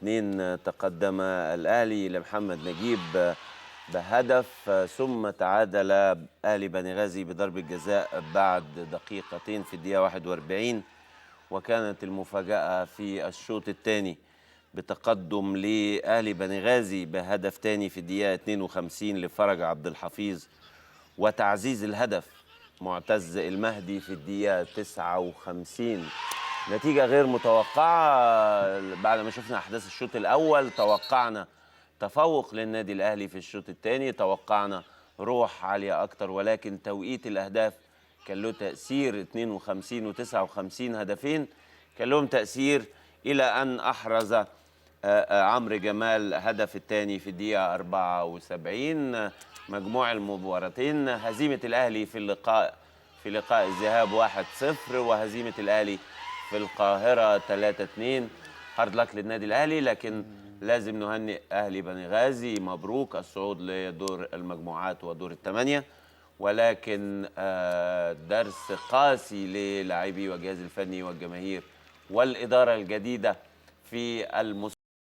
3-2 تقدم الأهلي لمحمد نجيب بهدف، ثم تعادل أهلي بني غازي بضربة جزاء بعد دقيقتين في الدقيقة 41. وكانت المفاجأة في الشوط الثاني بتقدم لأهلي بني غازي بهدف تاني في الدقيقة 52 لفرج عبد الحفيظ، وتعزيز الهدف معتز المهدي في الدقيقة 59. نتيجة غير متوقعة. بعد ما شفنا أحداث الشوط الأول توقعنا تفوق للنادي الأهلي في الشوط الثاني، توقعنا روح عالية أكتر، ولكن توقيت الأهداف كان له تأثير. 52 و59 هدفين كان لهم تأثير، إلى أن أحرز عمرو جمال هدف الثاني في الدقيقة 74. مجموع المباراتين: هزيمة الأهلي في لقاء الذهاب 1-0، وهزيمة الأهلي في القاهرة 3-2. هارد لك للنادي الأهلي، لكن لازم نهنئ أهلي بني غازي، مبروك الصعود لدور المجموعات ودور الثمانية. ولكن درس قاسي للاعبي والجهاز الفني والجماهير والإدارة الجديدة في